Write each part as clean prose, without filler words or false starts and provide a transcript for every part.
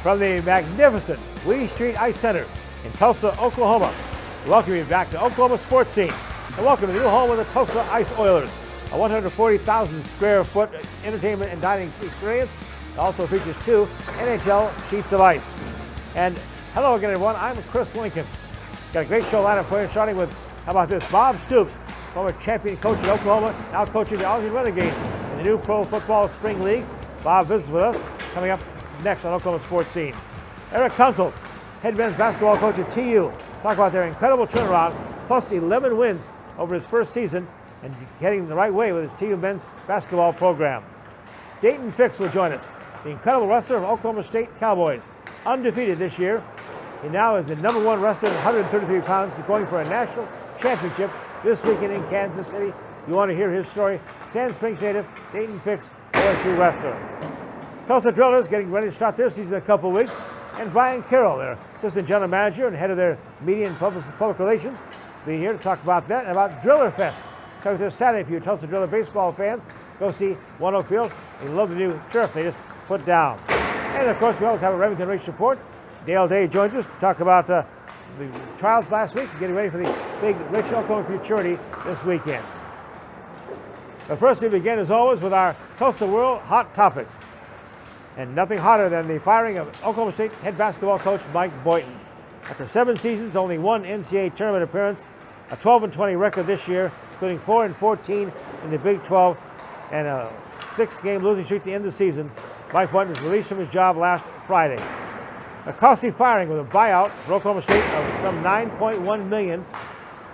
from the magnificent Lee Street Ice Center in Tulsa, Oklahoma. Welcome you back to Oklahoma Sports Scene, and welcome to the new home of the Tulsa Ice Oilers, a 140,000 square foot entertainment and dining experience. It also features 2 NHL sheets of ice. And hello again, everyone. I'm Chris Lincoln. Got a great show lineup for you, starting with, how about this, Bob Stoops, former champion coach at Oklahoma, now coaching the Arlington Renegades in the new Pro Football Spring League. Bob visits with us, coming up next on Oklahoma Sports Scene. Eric Konkol, head men's basketball coach at TU, talk about their incredible turnaround, plus 11 wins over his first season, and heading the right way with his TU men's basketball program. Daton Fix will join us, the incredible wrestler of Oklahoma State Cowboys, undefeated this year. He now is the #1 wrestler at 133 pounds, going for a national championship this weekend in Kansas City. You want to hear his story? Sand Springs native, Daton Fix, OSU wrestler. Tulsa Drillers getting ready to start their season in a couple of weeks. And Brian Carroll, their assistant general manager and head of their media and public relations, be here to talk about that and about Driller Fest. Coming this Saturday for you Tulsa Driller baseball fans. Go see One Oak Field. They love the new turf they just put down. And of course, we always have a Remington Report. Dale Day joins us to talk about the trials last week and getting ready for the big Rich Oklahoma Futurity this weekend. But first, we begin, as always, with our Tulsa World Hot Topics. And nothing hotter than the firing of Oklahoma State head basketball coach Mike Boynton. After 7 seasons, only 1 NCAA tournament appearance, a 12-20 record this year, including 4-14 in the Big 12, and a 6-game losing streak to end the season, Mike Boynton was released from his job last Friday. A costly firing with a buyout for Oklahoma State of some $9.1 million.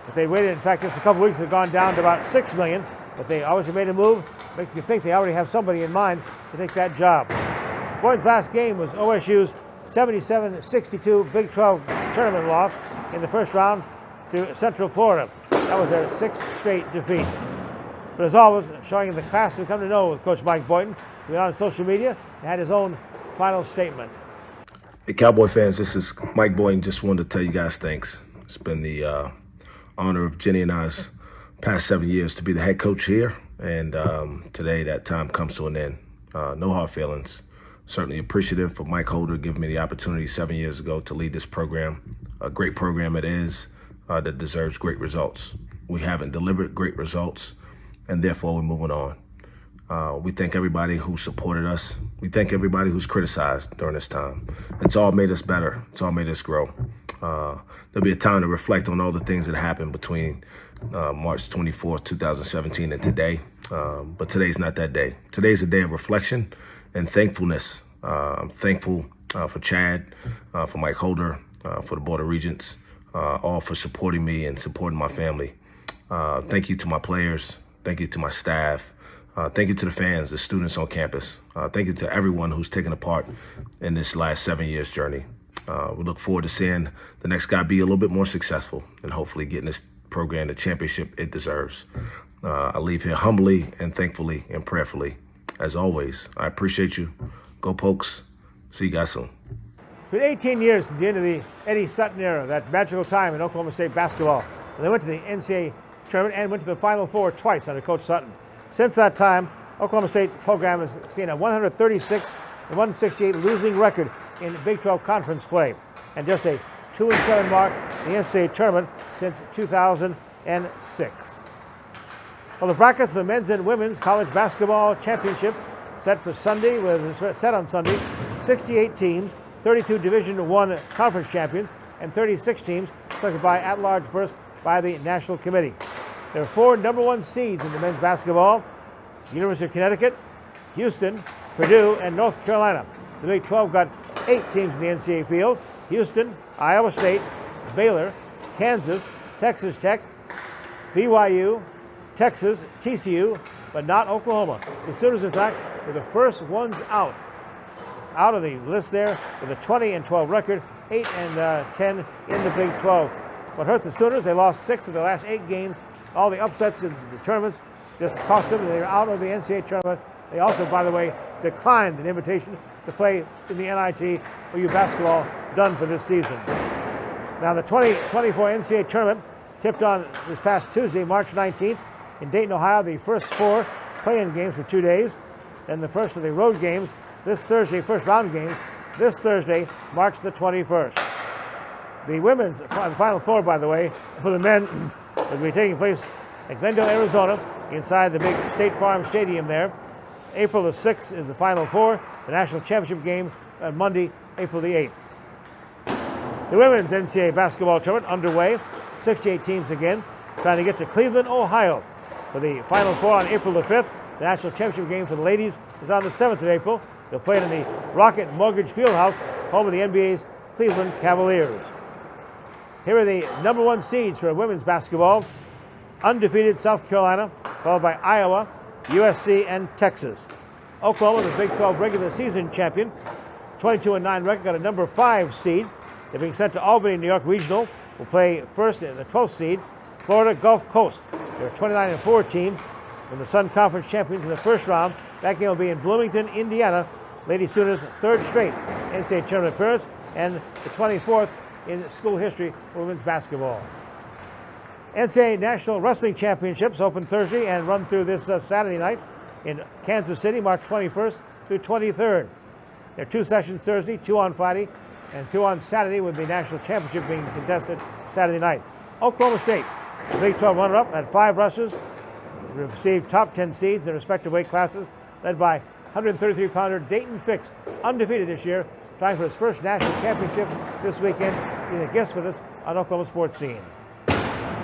If they waited, in fact, just a couple weeks, it had gone down to about $6 million. But they obviously made a move, making you think they already have somebody in mind to take that job. Boynton's last game was OSU's 77-62 Big 12 tournament loss in the first round to Central Florida. That was their 6th straight defeat. But as always, showing the class we come to know with Coach Mike Boynton, he went on social media and had his own final statement. Hey, Cowboy fans, this is Mike Boynton. Just wanted to tell you guys thanks. It's been the honor of Jenny and I's past 7 years to be the head coach here, and today that time comes to an end. No hard feelings. Certainly appreciative for Mike Holder giving me the opportunity 7 years ago to lead this program. A great program it is that deserves great results. We haven't delivered great results, and therefore we're moving on. We thank everybody who supported us. We thank everybody who's criticized during this time. It's all made us better. It's all made us grow. There'll be a time to reflect on all the things that happened between March 24th, 2017 and today. But today's not that day. Today's a day of reflection and thankfulness. I'm thankful for Chad, for Mike Holder, for the Board of Regents, all for supporting me and supporting my family. Thank you to my players. Thank you to my staff. Thank you to the fans, the students on campus. Thank you to everyone who's taken a part in this last 7 years journey. We look forward to seeing the next guy be a little bit more successful and hopefully getting this program the championship it deserves. I leave here humbly and thankfully and prayerfully. As always, I appreciate you. Go Pokes. See you guys soon. It's been 18 years since the end of the Eddie Sutton era, that magical time in Oklahoma State basketball. And they went to the NCAA tournament and went to the Final Four twice under Coach Sutton. Since that time, Oklahoma State's program has seen a 136-168 losing record in Big 12 conference play, and just a 2-7 mark in the NCAA tournament since 2006. Well, the brackets of the men's and women's college basketball championship set on Sunday, 68 teams, 32 Division I conference champions, and 36 teams selected by at-large berths by the National Committee. There are 4 #1 seeds in the men's basketball: University of Connecticut, Houston, Purdue, and North Carolina. The Big 12 got 8 teams in the NCAA field: Houston, Iowa State, Baylor, Kansas, Texas Tech, BYU, Texas, TCU, but not Oklahoma. The Sooners, in fact, were the first ones out of the list there with a 20-12 record, 8-10 in the Big 12. What hurt the Sooners, they lost 6 of their last 8 games. All the upsets in the tournaments just cost them. They were out of the NCAA tournament. They also, by the way, declined an invitation to play in the NIT OU basketball done for this season. Now, the 2024 NCAA tournament tipped on this past Tuesday, March 19th, in Daton, Ohio. The first 4 play-in games for 2 days, and the first of the road games this Thursday, first round games, this Thursday, March the 21st. The women's Final Four, by the way, for the men will be taking place in Glendale, Arizona, inside the big State Farm Stadium there. April the 6th is the Final Four, the national championship game on Monday, April the 8th. The women's NCAA basketball tournament underway, 68 teams again, trying to get to Cleveland, Ohio for the Final Four on April the 5th. The national championship game for the ladies is on the 7th of April. They'll play it in the Rocket Mortgage Fieldhouse, home of the NBA's Cleveland Cavaliers. Here are the number 1 seeds for women's basketball. Undefeated South Carolina, followed by Iowa, USC, and Texas. Oklahoma, the Big 12 regular season champion, 22-9 record, got a number 5 seed. They're being sent to Albany, New York Regional. Will play first in the 12th seed. Florida Gulf Coast. They're a 29-4 team from the Sun Conference champions in the first round. That game will be in Bloomington, Indiana. Lady Sooners' 3rd straight NCAA tournament appearance and the 24th in school history for women's basketball. NCAA National Wrestling Championships open Thursday and run through this Saturday night in Kansas City, March 21st through 23rd. There are 2 sessions Thursday, 2 on Friday, and 2 on Saturday, with the national championship being contested Saturday night. Oklahoma State, the Big 12 runner-up, had 5 wrestlers, received top 10 seeds in their respective weight classes, led by 133-pounder Daton Fix, undefeated this year, trying for his first national championship this weekend. He's a guest with us on Oklahoma Sports Scene.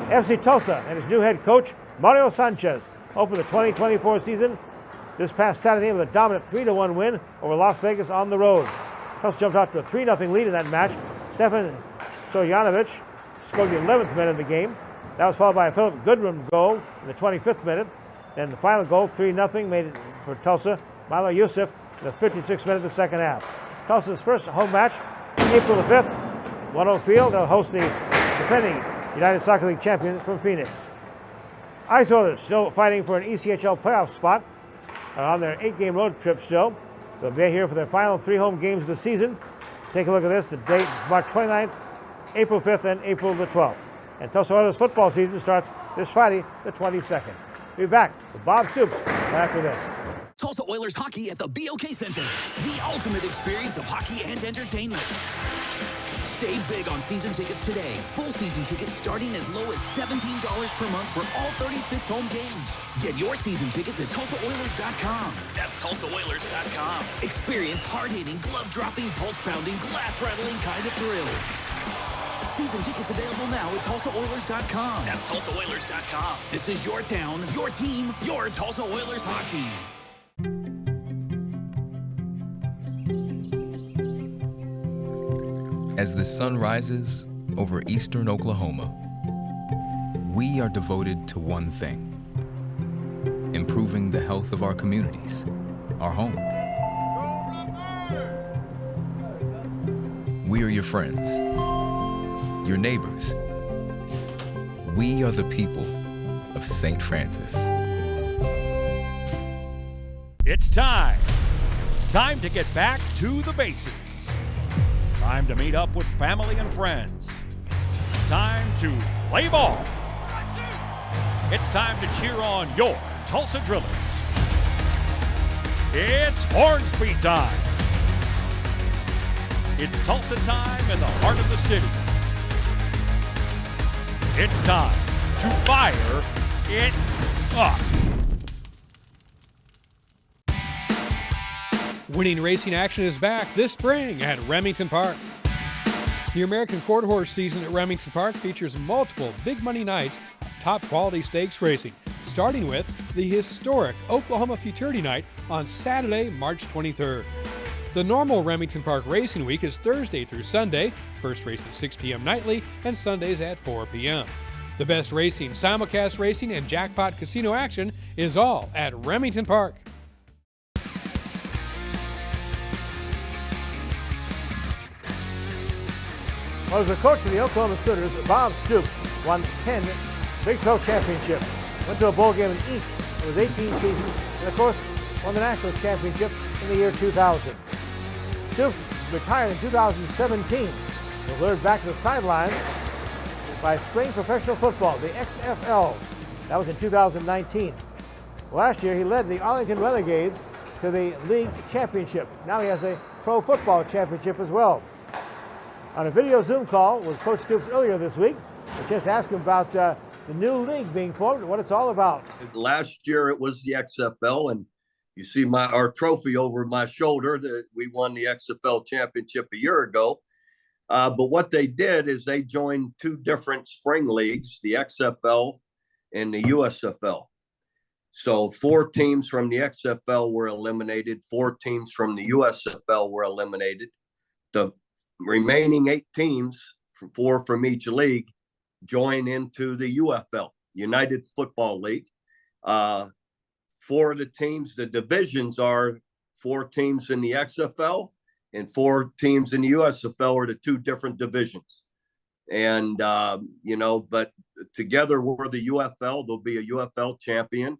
FC Tulsa and his new head coach, Mario Sanchez, opened the 2024 season this past Saturday with a dominant 3-1 win over Las Vegas on the road. Tulsa jumped out to a 3-0 lead in that match. Stefan Stojanovic scored the 11th minute of the game. That was followed by a Philip Goodrum goal in the 25th minute. Then the final goal, 3-0, made it for Tulsa. Milo Yusuf in the 56th minute of the second half. Tulsa's first home match, April the 5th, 1-0 Field. They'll host the defending United Soccer League champion from Phoenix. Ice Oilers still fighting for an ECHL playoff spot on their 8-game road trip still. They'll be here for their final 3 home games of the season. Take a look at this. The date is March 29th, April 5th, and April the 12th. And Tulsa Oilers football season starts this Friday, the 22nd. We'll be back with Bob Stoops after this. Tulsa Oilers hockey at the BOK Center. The ultimate experience of hockey and entertainment. Save big on season tickets today. Full season tickets starting as low as $17 per month for all 36 home games. Get your season tickets at TulsaOilers.com. That's TulsaOilers.com. Experience hard-hitting, glove-dropping, pulse-pounding, glass-rattling kind of thrill. Season tickets available now at TulsaOilers.com. That's TulsaOilers.com. This is your town, your team, your Tulsa Oilers hockey. As the sun rises over eastern Oklahoma, we are devoted to one thing: improving the health of our communities, our home. We are your friends, your neighbors. We are the people of St. Francis. It's time. Time to get back to the basics. Time to meet up with family and friends. Time to play ball. It's time to cheer on your Tulsa Drillers. It's Hornsby time. It's Tulsa time in the heart of the city. It's time to fire it up. Winning racing action is back this spring at Remington Park. The American Quarter Horse season at Remington Park features multiple big money nights of top quality stakes racing, starting with the historic Oklahoma Futurity Night on Saturday, March 23rd. The normal Remington Park Racing Week is Thursday through Sunday, first race at 6 p.m. nightly and Sundays at 4 p.m. The best racing, simulcast racing, and jackpot casino action is all at Remington Park. Well, as a coach of the Oklahoma Sooners, Bob Stoops won 10 Big 12 championships, went to a bowl game in each of his 18 seasons, and of course, won the national championship in the year 2000. Stoops retired in 2017, and lured back to the sidelines by spring professional football, the XFL. That was in 2019. Last year, he led the Arlington Renegades to the league championship. Now he has a pro football championship as well. On a video Zoom call with Coach Stoops earlier this week, I just asked him about the new league being formed and what it's all about. Last year it was the XFL, and you see our trophy over my shoulder. We won the XFL championship a year ago. But what they did is they joined two different spring leagues, the XFL and the USFL. So 4 teams from the XFL were eliminated. 4 teams from the USFL were eliminated. The remaining 8 teams, 4 from each league, join into the UFL, United Football League. 4 of the teams, the divisions are 4 teams in the XFL and 4 teams in the USFL are the 2 different divisions. And, but together we're the UFL. There'll be a UFL champion.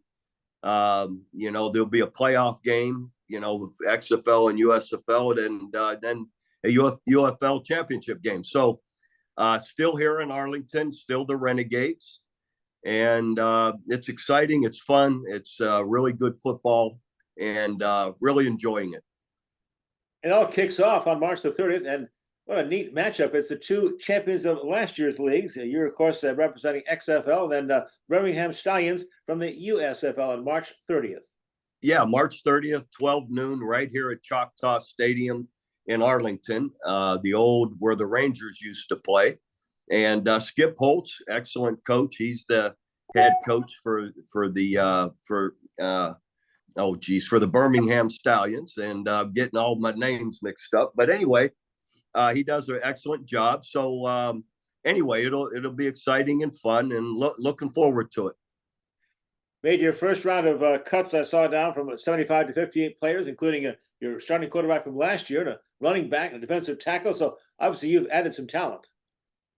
There'll be a playoff game, with XFL and USFL, and then a UFL championship game. So still here in Arlington, still the Renegades. And it's exciting. It's fun. It's really good football and really enjoying it. It all kicks off on March the 30th, and what a neat matchup. It's the 2 champions of last year's leagues. You're, of course, representing XFL, and then Birmingham Stallions from the USFL on March 30th. Yeah, March 30th, 12 noon, right here at Choctaw Stadium in Arlington, the old where the Rangers used to play. And Skip Holtz, excellent coach. He's the head coach for the Birmingham Stallions, and getting all my names mixed up. But anyway, he does an excellent job. So anyway, it'll be exciting and fun, and looking forward to it. Made your first round of cuts, I saw, down from 75 to 58 players, including your starting quarterback from last year, and a running back and a defensive tackle. So obviously you've added some talent.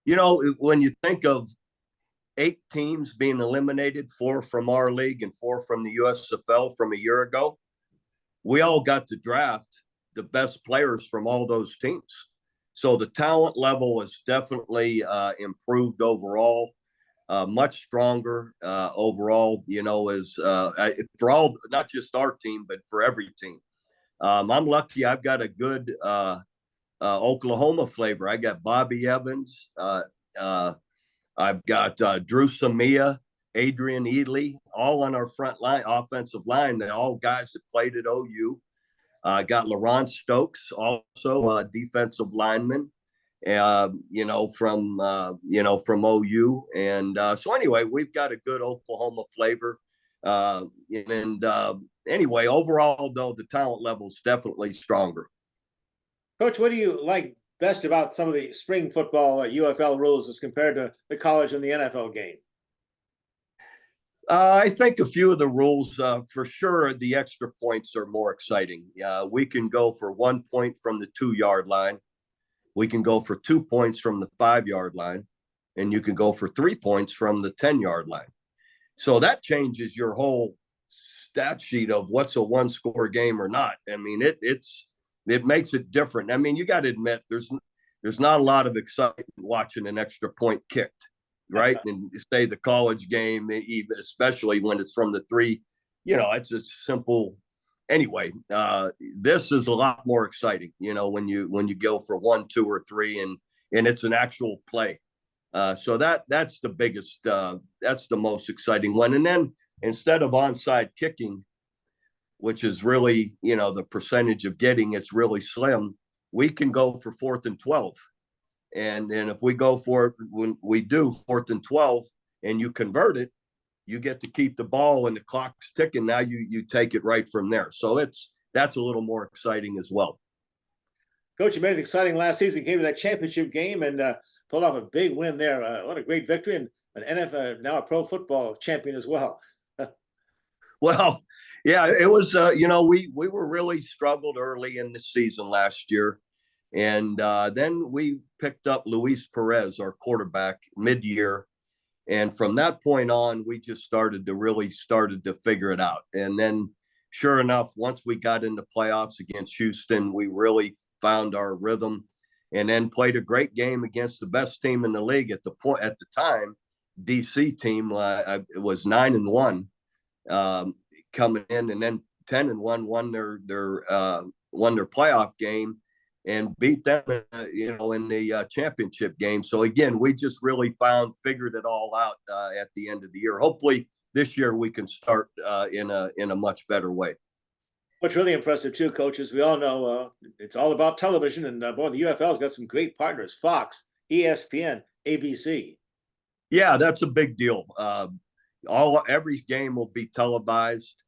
When you think of 8 teams being eliminated, 4 from our league and 4 from the USFL from a year ago, we all got to draft the best players from all those teams. So the talent level is definitely improved overall, much stronger overall, for all, not just our team, but for every team. I'm lucky I've got a good Oklahoma flavor. I got Bobby Evans. I've got Drew Samia, Adrian Ely, all on our front line, offensive line. They're all guys that played at OU. I got LaRon Stokes, also a defensive lineman, from OU. And so anyway, we've got a good Oklahoma flavor. Anyway, overall, though, the talent level is definitely stronger. Coach, what do you like best about some of the spring football UFL rules as compared to the college and the NFL game? I think a few of the rules, for sure, the extra points are more exciting. We can go for 1 point from the 2-yard line. We can go for 2 points from the 5-yard line. And you can go for 3 points from the 10-yard line. So that changes your whole stat sheet of what's a 1-score game or not. I mean, it makes it different. I mean, you got to admit there's not a lot of excitement watching an extra point kicked, right? And say the college game, even especially when it's from the 3, it's a simple. Anyway, this is a lot more exciting, when you go for 1, 2, or 3, and it's an actual play. So that's the biggest, that's the most exciting one. And then instead of onside kicking, which is really, the percentage of getting, it's really slim, we can go for 4th and 12. And if we go for it, when we do 4th and 12 and you convert it, you get to keep the ball and the clock's ticking. Now you take it right from there. So that's a little more exciting as well. Coach, you made it exciting last season, came to that championship game and pulled off a big win there. What a great victory, and an NFL, now a pro football champion as well. Well, yeah, it was, we were really struggled early in the season last year. And then we picked up Luis Perez, our quarterback, mid-year. And from that point on, we just started to figure it out. And then sure enough, once we got into playoffs against Houston, we really found our rhythm, and then played a great game against the best team in the league at the time, DC team. It was 9-1 coming in, and then 10-1, won their playoff game and beat them, in the championship game. So again, we just really figured it all out at the end of the year. Hopefully this year we can start in a much better way. What's really impressive too, Coach, is we all know it's all about television, and the UFL's got some great partners: Fox, ESPN, ABC. Yeah, that's a big deal. Every game will be televised,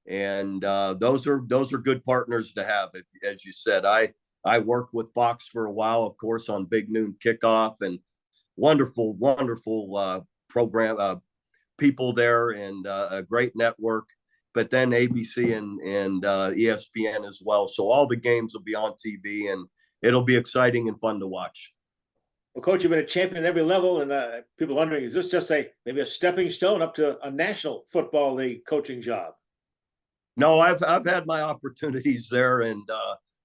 and those are good partners to have. As you said, I worked with Fox for a while, of course, on Big Noon Kickoff, and wonderful program, people there, and a great network. But then ABC and ESPN as well. So all the games will be on TV, and it'll be exciting and fun to watch. Well, Coach, you've been a champion at every level, and people are wondering, is this just maybe a stepping stone up to a National Football League coaching job? No, I've had my opportunities there, and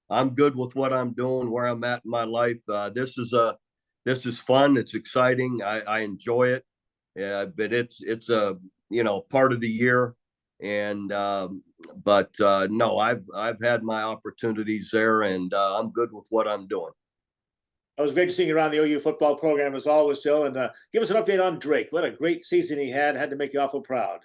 I'm good with what I'm doing, where I'm at in my life. This is fun. It's exciting. I enjoy it. But it's a part of the year. And no, I've had my opportunities there, and I'm good with what I'm doing. It was great to see you around the OU football program as always, still. And give us an update on Drake. What a great season he had to make you awful proud.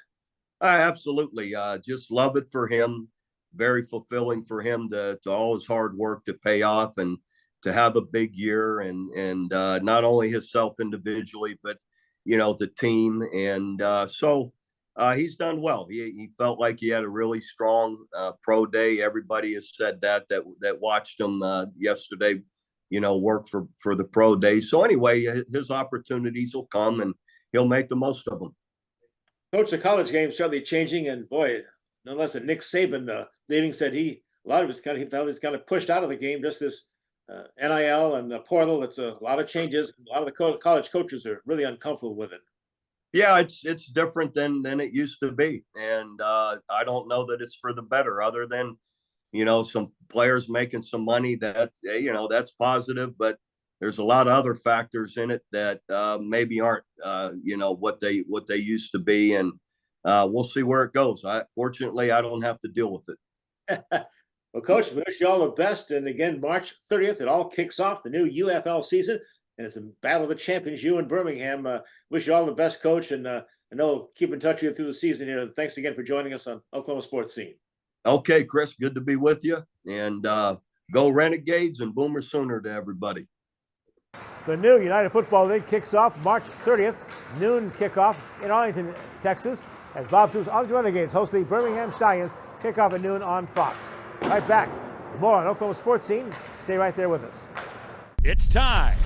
Absolutely. Just love it for him. Very fulfilling for him to all his hard work to pay off and to have a big year, and not only himself individually, but the team. And so he's done well. He felt like he had a really strong pro day. Everybody has said that watched him yesterday, work for the pro day. So anyway, his opportunities will come, and he'll make the most of them. Coach, the college game certainly changing, and boy, no less than Nick Saban leaving, said he felt he was kind of pushed out of the game. Just this NIL and the portal. It's a lot of changes. A lot of the college coaches are really uncomfortable with it. Yeah, it's different than it used to be, and I don't know that it's for the better. Other than some players making some money, that that's positive, but there's a lot of other factors in it that maybe aren't what they used to be, and we'll see where it goes. Fortunately, I don't have to deal with it. Well, Coach, we wish you all the best. And again, March 30th, it all kicks off the new UFL season, and it's a battle of the champions, you and Birmingham. Wish you all the best, Coach, and I know keep in touch with you through the season here. Thanks again for joining us on Oklahoma Sports Scene. Okay, Chris, good to be with you, and go Renegades and Boomer Sooner to everybody. The new United Football League kicks off March 30th, noon kickoff in Arlington, Texas, as Bob Stoops' Arlington Renegades host the Birmingham Stallions. Kickoff at noon on Fox. Right back with more on Oklahoma Sports Scene. Stay right there with us. It's time.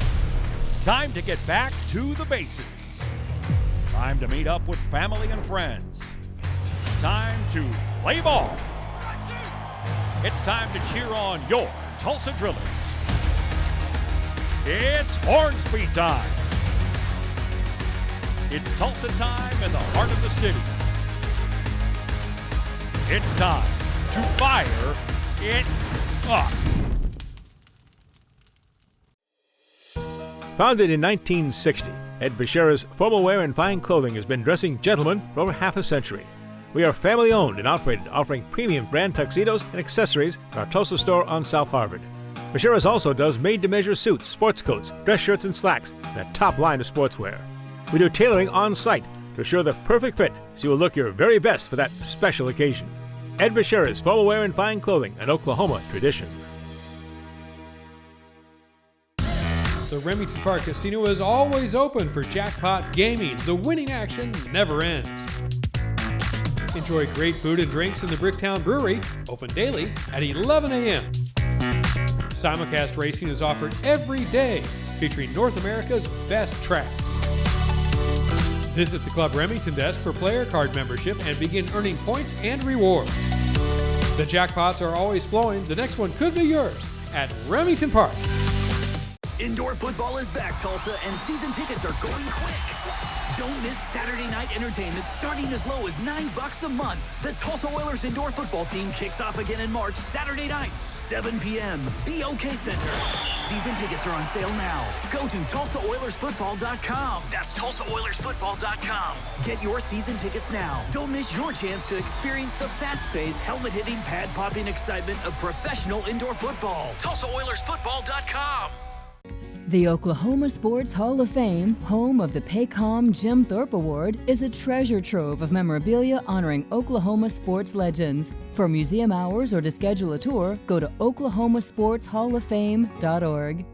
Time to get back to the basics. Time to meet up with family and friends. Time to play ball. It's time to cheer on your Tulsa Drillers. It's Hornsby time. It's Tulsa time in the heart of the city. It's time to fire it up. Founded in 1960, Ed Bashira's formal wear and fine clothing has been dressing gentlemen for over half a century. We are family owned and operated, offering premium brand tuxedos and accessories in our Tulsa store on South Harvard. Bashira's also does made-to-measure suits, sports coats, dress shirts, and slacks, and a top line of sportswear. We do tailoring on-site to assure the perfect fit, so you will look your very best for that special occasion. Ed Bashira's formal wear and fine clothing, an Oklahoma tradition. The Remington Park Casino is always open for jackpot gaming. The winning action never ends. Enjoy great food and drinks in the Bricktown Brewery, open daily at 11 a.m. Simulcast racing is offered every day, featuring North America's best tracks. Visit the Club Remington desk for player card membership and begin earning points and rewards. The jackpots are always flowing. The next one could be yours at Remington Park. Indoor football is back, Tulsa, and season tickets are going quick. Don't miss Saturday night entertainment starting as low as $9 a month. The Tulsa Oilers indoor football team kicks off again in March, Saturday nights, 7 p.m. BOK Center. Season tickets are on sale now. Go to TulsaOilersFootball.com. That's TulsaOilersFootball.com. Get your season tickets now. Don't miss your chance to experience the fast-paced, helmet-hitting, pad-popping excitement of professional indoor football. TulsaOilersFootball.com. The Oklahoma Sports Hall of Fame, home of the Paycom Jim Thorpe Award, is a treasure trove of memorabilia honoring Oklahoma sports legends. For museum hours or to schedule a tour, go to oklahomasportshalloffame.org.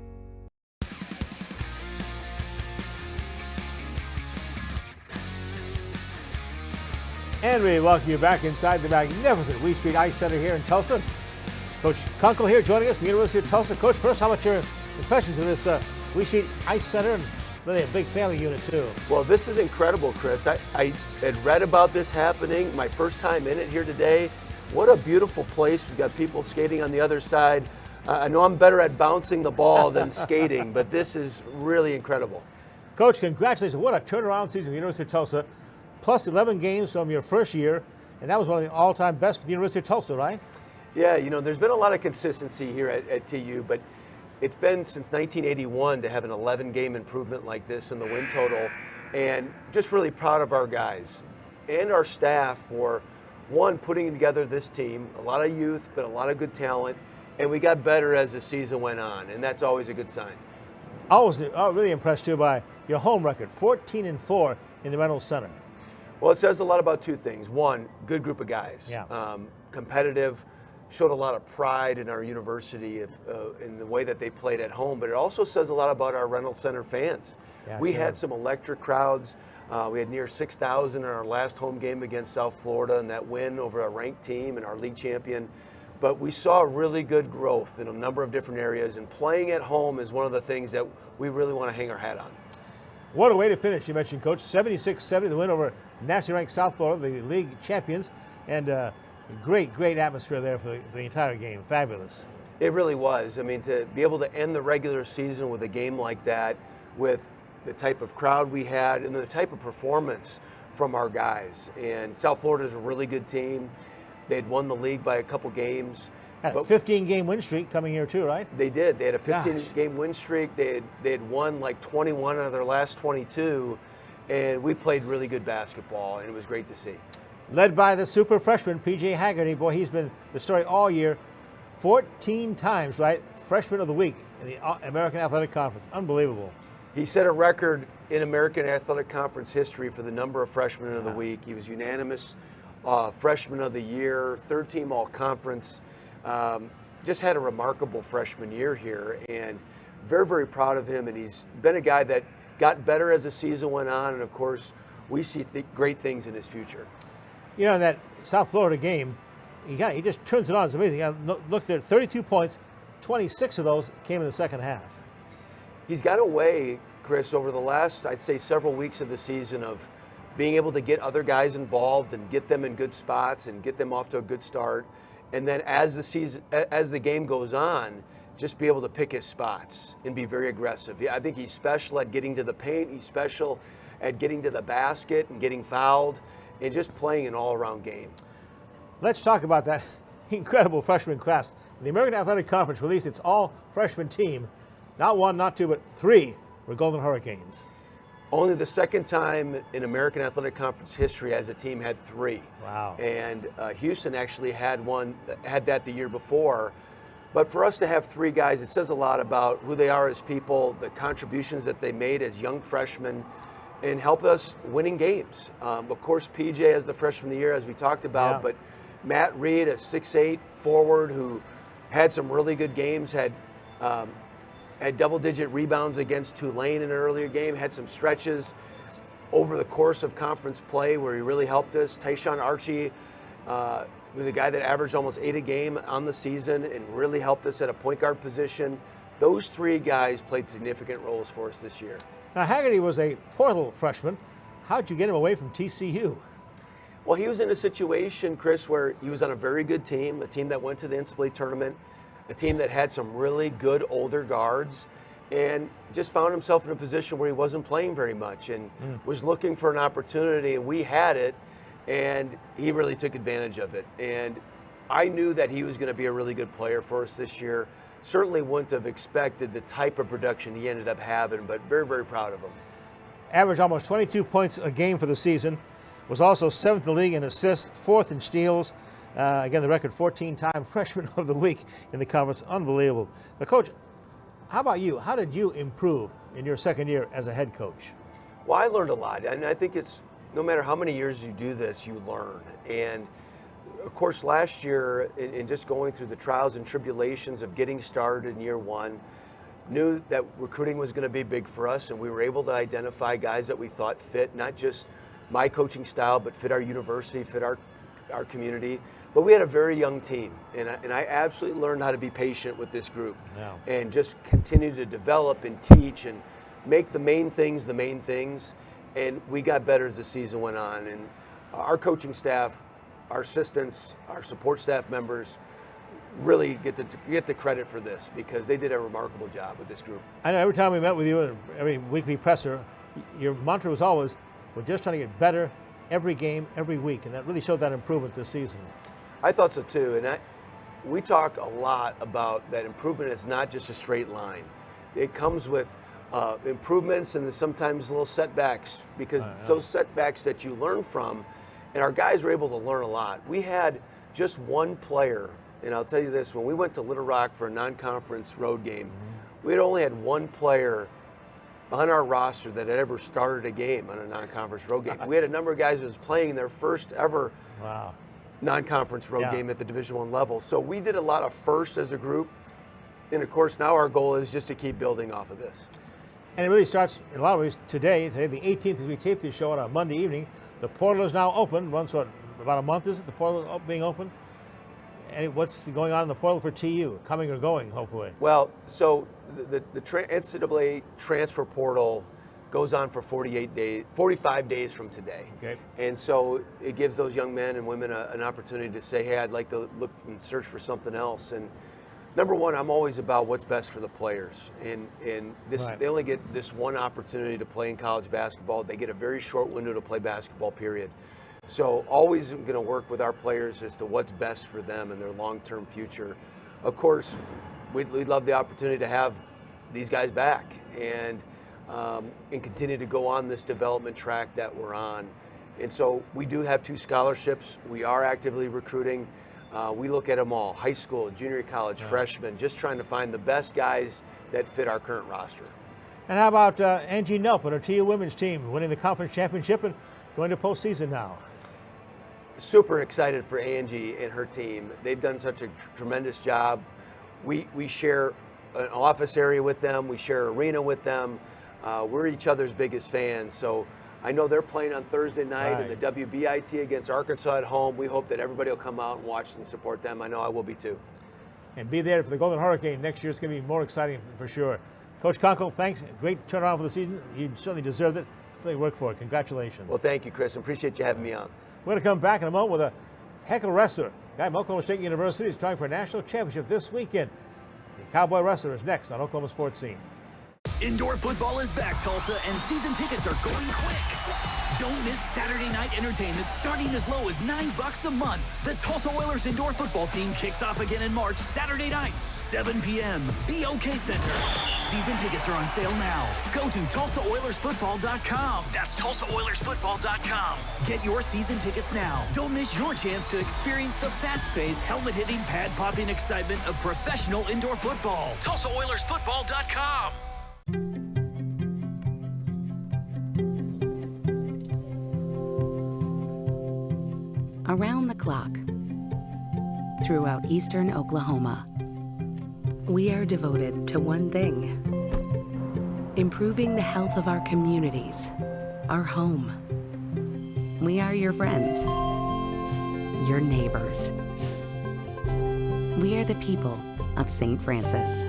And we welcome you back inside the magnificent Wee Street Ice Center here in Tulsa. Coach Konkol here joining us from the University of Tulsa. Coach, first, how about your impressions of this Wee Street Ice Center, and really a big family unit too? Well, this is incredible, Chris. I had read about this happening, my first time in it here today. What a beautiful place. We've got people skating on the other side. I know I'm better at bouncing the ball than skating, but this is really incredible. Coach, congratulations. What a turnaround season for the University of Tulsa. Plus 11 games from your first year, and that was one of the all-time best for the University of Tulsa, right? Yeah, you know, there's been a lot of consistency here at TU, but it's been since 1981 to have an 11-game improvement like this in the win total, and just really proud of our guys and our staff for, one, putting together this team, a lot of youth, but a lot of good talent, and we got better as the season went on, and that's always a good sign. I was really impressed, too, by your home record, 14-4 in the Reynolds Center. Well, it says a lot about two things. One, good group of guys, competitive, showed a lot of pride in our university in the way that they played at home, but it also says a lot about our Reynolds Center fans. Yeah, we had some electric crowds. We had near 6,000 in our last home game against South Florida and that win over a ranked team and our league champion. But we saw really good growth in a number of different areas, and playing at home is one of the things that we really want to hang our hat on. What a way to finish, you mentioned, Coach. 76-70, the win over nationally ranked South Florida, the league champions, and great atmosphere there for the entire game. Fabulous. It really was. I mean, to be able to end the regular season with a game like that, with the type of crowd we had and the type of performance from our guys. And South Florida is a really good team. They'd won the league by a couple games. Had a 15-game win streak coming here too, right? They did. They had a 15-game win streak. They had won like 21 out of their last 22, and we played really good basketball, and it was great to see. Led by the super freshman, P.J. Haggerty. Boy, he's been the story all year. 14 times, right? Freshman of the week in the American Athletic Conference. Unbelievable. He set a record in American Athletic Conference history for the number of freshmen of the week. He was unanimous freshman of the year, third team all-conference. Just had a remarkable freshman year here, and very, very proud of him. And he's been a guy that got better as the season went on, and of course, we see great things in his future. You know, in that South Florida game, he just turns it on. It's amazing. I looked at 32 points, 26 of those came in the second half. He's got a way, Chris, over the last, I'd say, several weeks of the season of being able to get other guys involved and get them in good spots and get them off to a good start. And then as the game goes on, just be able to pick his spots and be very aggressive. I think he's special at getting to the paint. He's special at getting to the basket and getting fouled and just playing an all-around game. Let's talk about that incredible freshman class. The American Athletic Conference released its all-freshman team. Not one, not two, but three were Golden Hurricanes. Only the second time in American Athletic Conference history as a team had three. Wow. And Houston actually had that the year before. But for us to have three guys, it says a lot about who they are as people, the contributions that they made as young freshmen, and help us winning games. Of course, PJ as the freshman of the year, as we talked about, but Matt Reed, a 6'8" forward who had some really good games, had double-digit rebounds against Tulane in an earlier game, had some stretches over the course of conference play where he really helped us. Tyshawn Archie was a guy that averaged almost 8 a game on the season and really helped us at a point guard position. Those three guys played significant roles for us this year. Now, Haggerty was a portal freshman. How'd you get him away from TCU? Well, he was in a situation, Chris, where he was on a very good team, a team that went to the NCAA tournament, a team that had some really good older guards, and just found himself in a position where he wasn't playing very much and was looking for an opportunity, and we had it, and he really took advantage of it. And I knew that he was going to be a really good player for us this year. Certainly wouldn't have expected the type of production he ended up having, but very, very proud of him. Averaged almost 22 points a game for the season. Was also 7th in the league in assists, 4th in steals. Again, the record 14-time freshman of the week in the conference. Unbelievable. The coach, how about you? How did you improve in your second year as a head coach? Well, I learned a lot, and I think it's no matter how many years you do this, you learn. And of course, last year, in just going through the trials and tribulations of getting started in year one, knew that recruiting was going to be big for us, and we were able to identify guys that we thought fit not just my coaching style, but fit our university, fit our community. But we had a very young team, and I absolutely learned how to be patient with this group and just continue to develop and teach and make the main things the main things. And we got better as the season went on. And our coaching staff, our assistants, our support staff members really get the credit for this because they did a remarkable job with this group. I know every time we met with you in every weekly presser, your mantra was always, we're just trying to get better every game, every week, and that really showed that improvement this season. I thought so too, and we talk a lot about that improvement is not just a straight line. It comes with improvements and sometimes little setbacks because it's those setbacks that you learn from, and our guys were able to learn a lot. We had just one player, and I'll tell you this, when we went to Little Rock for a non-conference road game, we had only had one player on our roster that had ever started a game on a non-conference road game. We had a number of guys who was playing their first ever non-conference road game at the Division I level. So we did a lot of firsts as a group, and of course now our goal is just to keep building off of this. And it really starts in a lot of ways today the 18th, as we tape this show on a Monday evening. The portal is now open. Once, about a month is it, the portal being open? And what's going on in the portal for TU, coming or going, hopefully? Well, so the NCAA transfer portal goes on for 45 days from today. Okay. And so it gives those young men and women an opportunity to say, hey, I'd like to look and search for something else. And number one, I'm always about what's best for the players. And this, they only get this one opportunity to play in college basketball. They get a very short window to play basketball, period. So always going to work with our players as to what's best for them and their long-term future. Of course, we'd love the opportunity to have these guys back and continue to go on this development track that we're on. And so we do have 2 scholarships. We are actively recruiting. We look at them all, high school, junior college, freshmen, just trying to find the best guys that fit our current roster. And how about Angie Nelp and her TU women's team winning the conference championship and going to postseason now? Super excited for Angie and her team. They've done such a tremendous job. We share an office area with them. We share an arena with them. We're each other's biggest fans. So I know they're playing on Thursday night in the WBIT against Arkansas at home. We hope that everybody will come out and watch and support them. I know I will be too. And be there for the Golden Hurricane next year. It's going to be more exciting for sure. Coach Konkol, thanks. Great turnaround for the season. You certainly deserved it. Certainly worked for it. Congratulations. Well, thank you, Chris. Appreciate you having me on. We're going to come back in a moment with a heck of a wrestler. A guy from Oklahoma State University is trying for a national championship this weekend. The Cowboy Wrestler is next on Oklahoma Sports Scene. Indoor football is back, Tulsa, and season tickets are going quick. Don't miss Saturday night entertainment starting as low as $9 a month. The Tulsa Oilers indoor football team kicks off again in March, Saturday nights, 7 p.m. BOK Center. Season tickets are on sale now. Go to TulsaOilersFootball.com. That's TulsaOilersFootball.com. Get your season tickets now. Don't miss your chance to experience the fast-paced, helmet-hitting, pad-popping excitement of professional indoor football. TulsaOilersFootball.com. Around the clock, throughout eastern Oklahoma, we are devoted to one thing: improving the health of our communities, our home. We are your friends, your neighbors. We are the people of St. Francis.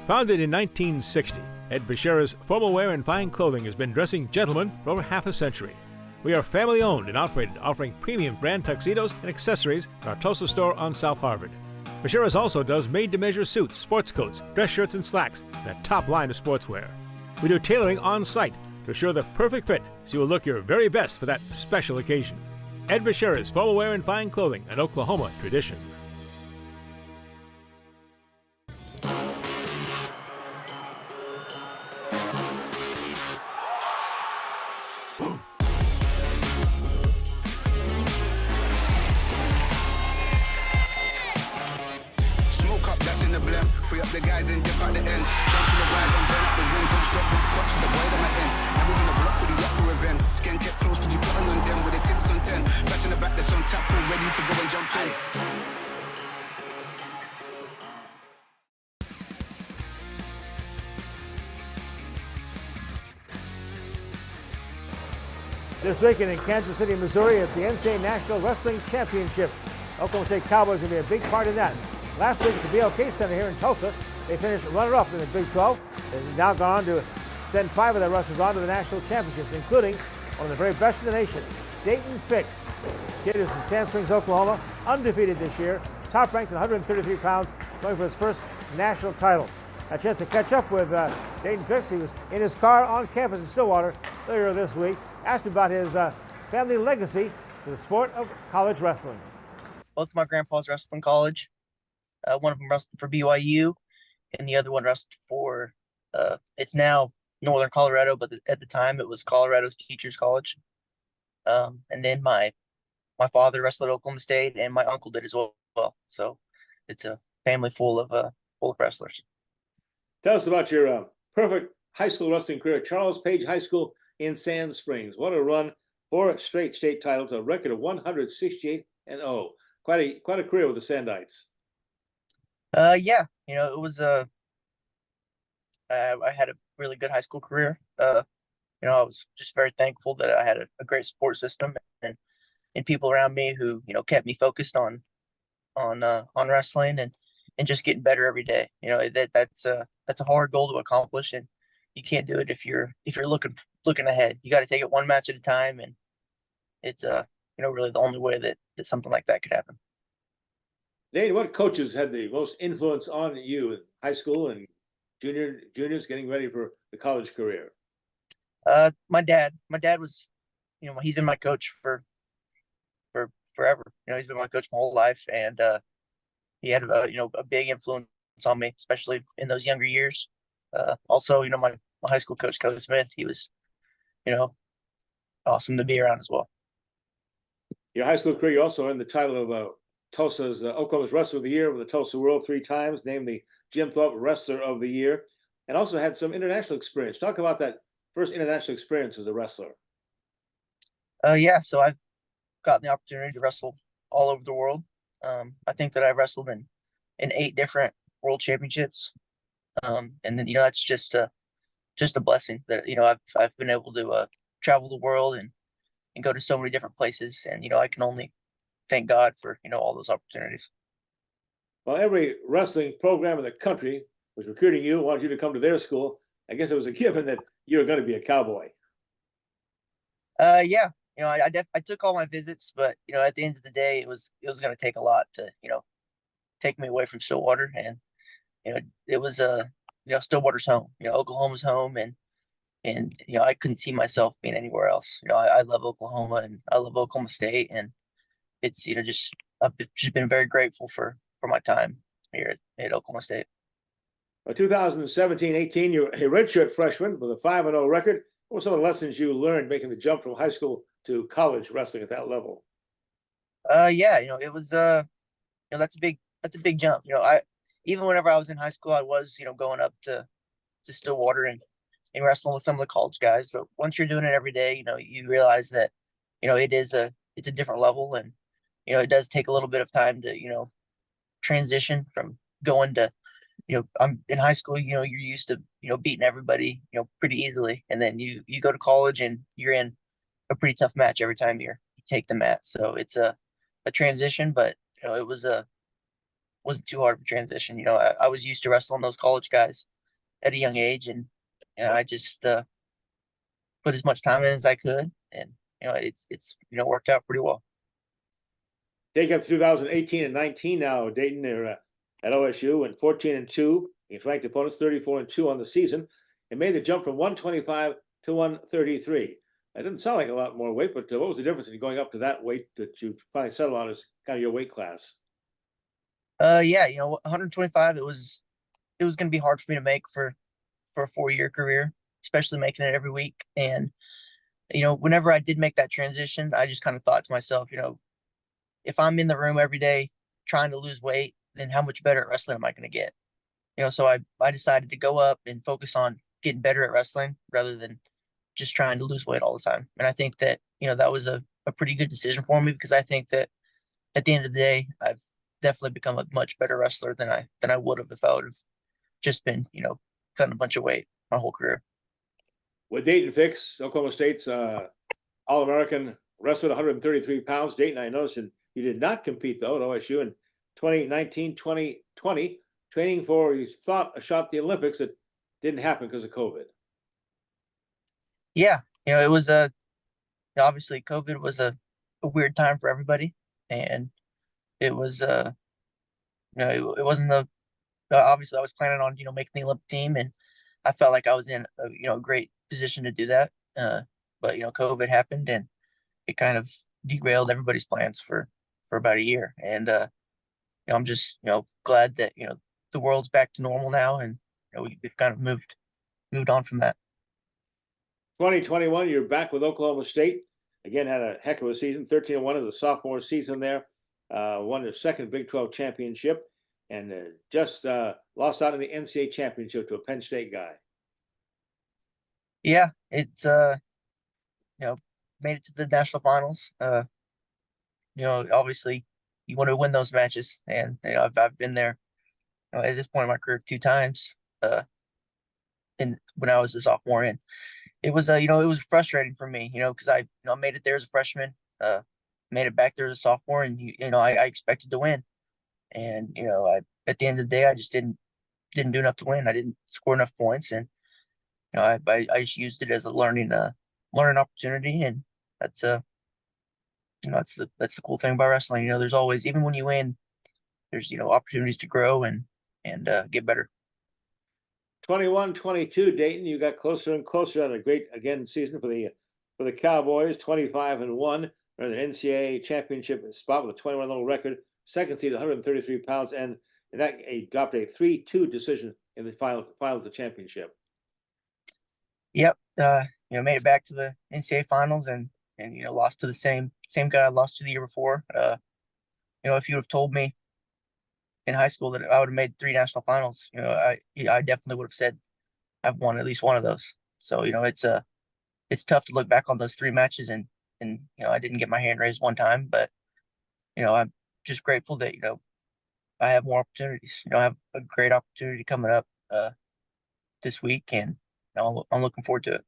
Founded in 1960, Ed Bashira's Formal Wear and Fine Clothing has been dressing gentlemen for over half a century. We are family owned and operated, offering premium brand tuxedos and accessories at our Tulsa store on South Harvard. Bashira's also does made-to-measure suits, sports coats, dress shirts, and slacks, and a top line of sportswear. We do tailoring on site to assure the perfect fit so you will look your very best for that special occasion. Ed Bashira's formal wear and fine clothing, an Oklahoma tradition. Free up the guys, then dip out the ends. Jump to the ride and burn up the rims. Don't stop with the clutch, the boy that I end. Everything a block with the up for events. Skin kept close, cause you putting on them with the tips on 10. Batch in the back, that's on tap, all ready to go and jump in. This weekend in Kansas City, Missouri, it's the NCAA National Wrestling Championships. Oklahoma State Cowboys are going to be a big part in that. Last week at the BLK Center here in Tulsa, they finished runner-up in the Big 12. They've now gone on to send 5 of their wrestlers on to the national championships, including one of the very best in the nation, Daton Fix. Kid is from Sand Springs, Oklahoma, undefeated this year, top ranked at 133 pounds, going for his first national title. A chance to catch up with Daton Fix. He was in his car on campus in Stillwater earlier this week. Asked about his family legacy to the sport of college wrestling. Both of my grandpas wrestled in college. One of them wrestled for BYU, and the other one wrestled for, it's now Northern Colorado, but at the time it was Colorado's Teachers College. And then my father wrestled at Oklahoma State, and my uncle did as well. So it's a family full of wrestlers. Tell us about your perfect high school wrestling career. Charles Page High School in Sand Springs. What a run! 4 straight state titles, a record of 168-0. Quite a career with the Sandites. Yeah, it was I had a really good high school career. I was just very thankful that I had a great support system and people around me who kept me focused on wrestling and just getting better every day. That's a hard goal to accomplish, and you can't do it if you're looking ahead. You got to take it one match at a time, and it's really the only way that something like that could happen. Dane, what coaches had the most influence on you in high school and juniors getting ready for the college career? My dad was, he's been my coach for forever. He's been my coach my whole life, and he had a big influence on me, especially in those younger years. Also, my high school coach, Coach Smith, he was, awesome to be around as well. Your high school career, you also earned the title of Tulsa's Oklahoma's Wrestler of the Year with the Tulsa World 3 times, named the Jim Thorpe Wrestler of the Year, and also had some international experience. Talk about that first international experience as a wrestler. Yeah, so I've gotten the opportunity to wrestle all over the world. I think that I wrestled in 8 different world championships, and then that's just a blessing that I've been able to travel the world and go to so many different places, and I can only thank God for all those opportunities. Well, every wrestling program in the country was recruiting you, wanted you to come to their school. I guess it was a given that you were going to be a Cowboy. Yeah, I took all my visits, but at the end of the day, it was going to take a lot to take me away from Stillwater, and it was Stillwater's home. Oklahoma's home, and I couldn't see myself being anywhere else. I love Oklahoma, and I love Oklahoma State, and it's I've just been very grateful for my time here at Oklahoma State. 2017-18, you're a redshirt freshman with a 5-0 record. What were some of the lessons you learned making the jump from high school to college wrestling at that level? Yeah, it was that's a big jump. I even whenever I was in high school, I was going up to Stillwater and wrestling with some of the college guys. But once you're doing it every day, you realize that it's a different level, and it does take a little bit of time to transition from going to I'm in high school. You're used to beating everybody pretty easily, and then you go to college and you're in a pretty tough match every time you take the mat. So it's a transition, but it wasn't too hard of a transition. I was used to wrestling those college guys at a young age, and I just put as much time in as I could, and it's worked out pretty well. Take up 2018 and 19 now, Daton. They're at OSU, went 14-2 against ranked opponents, 34-2 on the season, and made the jump from 125 to 133. That didn't sound like a lot more weight, but what was the difference in going up to that weight that you finally settled on as kind of your weight class? Yeah, 125. It was going to be hard for me to make for a 4-year career, especially making it every week. And whenever I did make that transition, I just kind of thought to myself, if I'm in the room every day trying to lose weight, then how much better at wrestling am I going to get? So I decided to go up and focus on getting better at wrestling rather than just trying to lose weight all the time. And I think that, that was a pretty good decision for me, because I think that at the end of the day, I've definitely become a much better wrestler than I would have if I would have just been, cutting a bunch of weight my whole career. With Daton Fix, Oklahoma State's All-American, wrestled 133 pounds. Daton, I noticed you did not compete, though, at OSU in 2019, 2020, training for, you thought, a shot at the Olympics that didn't happen because of COVID. Yeah, it was obviously COVID was a weird time for everybody, and it was it wasn't obviously I was planning on making the Olympic team, and I felt like I was in a great position to do that, but COVID happened, and it kind of derailed everybody's plans for about a year. And I'm just glad that the world's back to normal now, and we've kind of moved on from that. 2021, you're back with Oklahoma State. Again, had a heck of a season, 13-1 as a sophomore season there. Won their second Big 12 championship, and just lost out in the NCAA championship to a Penn State guy. Yeah, it's made it to the national finals. Obviously you want to win those matches, and I've been there at this point in my career 2 times. And when I was a sophomore, and it was it was frustrating for me, because I made it there as a freshman, made it back there as a sophomore, and I expected to win, and at the end of the day I just didn't do enough to win. I didn't score enough points, and I just used it as a learning opportunity, and that's that's the cool thing about wrestling. There's always, even when you win, there's opportunities to grow and get better. 21-22, Daton, you got closer and closer on a great season for the Cowboys. 25-1, earned an NCAA championship spot with a 21-0 record. Second seed, 133 pounds, and that dropped a 3-2 decision in the finals of the championship. Yep, made it back to the NCAA finals, and lost to the same guy I lost to the year before. If you would have told me in high school that I would have made 3 national finals, I definitely would have said I've won at least one of those. So it's tough to look back on those 3 matches, and I didn't get my hand raised one time, but I'm just grateful that I have more opportunities. I have a great opportunity coming up this week, and I'm looking forward to it.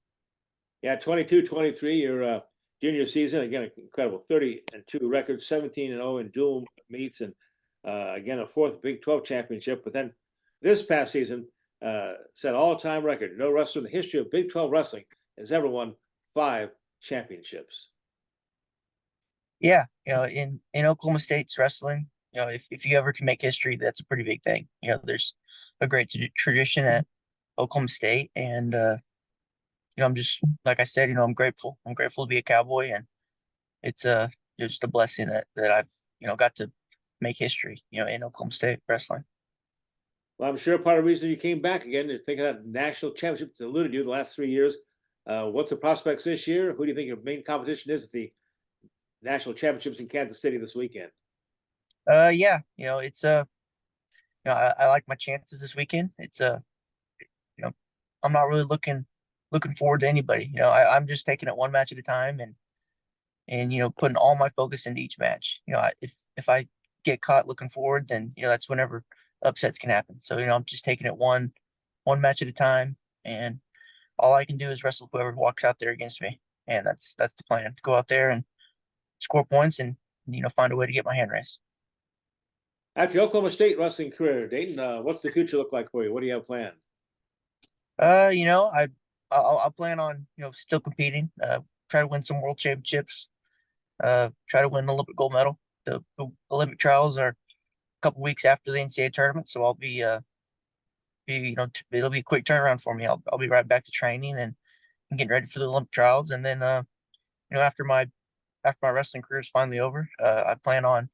Yeah, 22-23, your junior season, again, incredible 30-2 record, 17-0 in dual meets, and again, a 4th Big 12 championship. But then this past season set all-time record. No wrestler in the history of Big 12 wrestling has ever won 5 championships. Yeah, in Oklahoma State's wrestling, if you ever can make history, that's a pretty big thing. There's a great tradition at Oklahoma State, and I'm just, like I said, I'm grateful. I'm grateful to be a Cowboy, and it's just a blessing that I've got to make history in Oklahoma State wrestling. Well, I'm sure part of the reason you came back again is thinking that national championship that eluded you the last 3 years. What's the prospects this year? Who do you think your main competition is at the national championships in Kansas City this weekend? Yeah, it's I like my chances this weekend. It's I'm not really looking forward to anybody. I'm just taking it one match at a time, and putting all my focus into each match. If I get caught looking forward, then that's whenever upsets can happen. So I'm just taking it one match at a time, and all I can do is wrestle whoever walks out there against me, and that's the plan. Go out there and score points, and find a way to get my hand raised. After your Oklahoma State wrestling career, Daton, what's the future look like for you? What do you have planned? I'll plan on still competing. Try to win some world championships. Try to win an Olympic gold medal. The Olympic trials are couple weeks after the NCAA tournament, so I'll be it'll be a quick turnaround for me. I'll be right back to training and getting ready for the Olympic trials, and then after my wrestling career is finally over, I plan on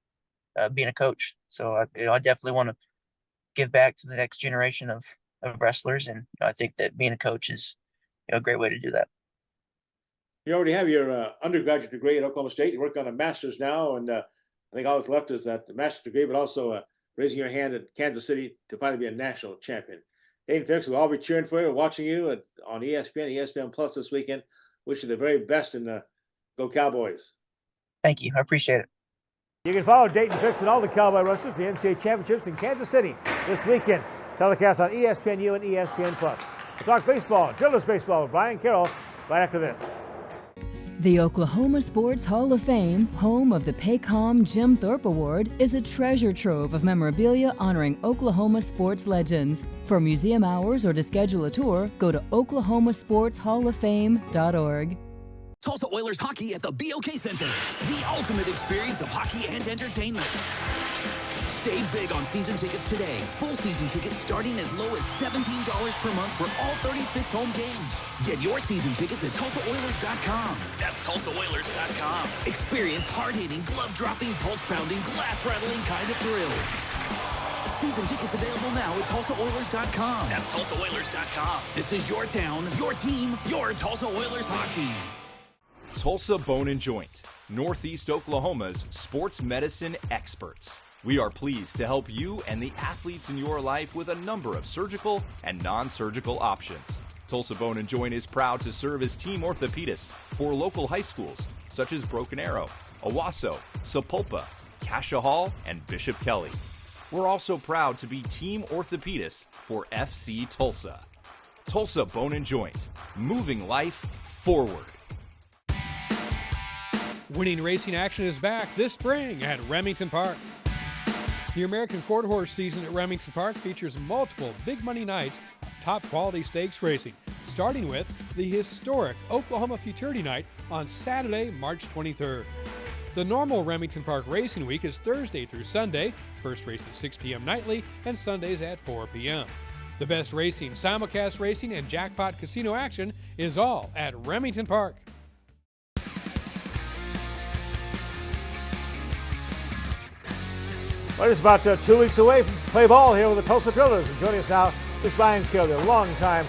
being a coach. So I definitely want to give back to the next generation of wrestlers, and I think that being a coach is a great way to do that. You already have your undergraduate degree at Oklahoma State. You work on a master's now, and I think all that's left is that master's degree, but also raising your hand at Kansas City to finally be a national champion. Daton Fix, we'll all be cheering for you, watching you on ESPN, ESPN Plus this weekend. Wish you the very best, and go Cowboys. Thank you. I appreciate it. You can follow Daton Fix and all the Cowboy wrestlers for the NCAA championships in Kansas City this weekend. Telecast on ESPNU and ESPN Plus. We'll talk baseball, Drillers baseball with Brian Carroll right after this. The Oklahoma Sports Hall of Fame, home of the Paycom Jim Thorpe Award, is a treasure trove of memorabilia honoring Oklahoma sports legends. For museum hours or to schedule a tour, go to oklahomasportshalloffame.org. Tulsa Oilers hockey at the BOK Center. The ultimate experience of hockey and entertainment. Save big on season tickets today. Full season tickets starting as low as $17 per month for all 36 home games. Get your season tickets at TulsaOilers.com. That's TulsaOilers.com. Experience hard-hitting, glove-dropping, pulse-pounding, glass-rattling kind of thrill. Season tickets available now at TulsaOilers.com. That's TulsaOilers.com. This is your town, your team, your Tulsa Oilers hockey. Tulsa Bone and Joint, Northeast Oklahoma's sports medicine experts. We are pleased to help you and the athletes in your life with a number of surgical and non-surgical options. Tulsa Bone and Joint is proud to serve as team orthopedist for local high schools such as Broken Arrow, Owasso, Sapulpa, Cascia Hall, and Bishop Kelly. We're also proud to be team orthopedist for FC Tulsa. Tulsa Bone and Joint, moving life forward. Winning racing action is back this spring at Remington Park. The American Quarter Horse season at Remington Park features multiple big money nights of top quality stakes racing, starting with the historic Oklahoma Futurity Night on Saturday, March 23rd. The normal Remington Park Racing Week is Thursday through Sunday, first race at 6 p.m. nightly and Sundays at 4 p.m. The best racing, simulcast racing, and jackpot casino action is all at Remington Park. Well, it's about 2 weeks away from play ball here with the Tulsa Drillers. And joining us now is Brian Carroll, the longtime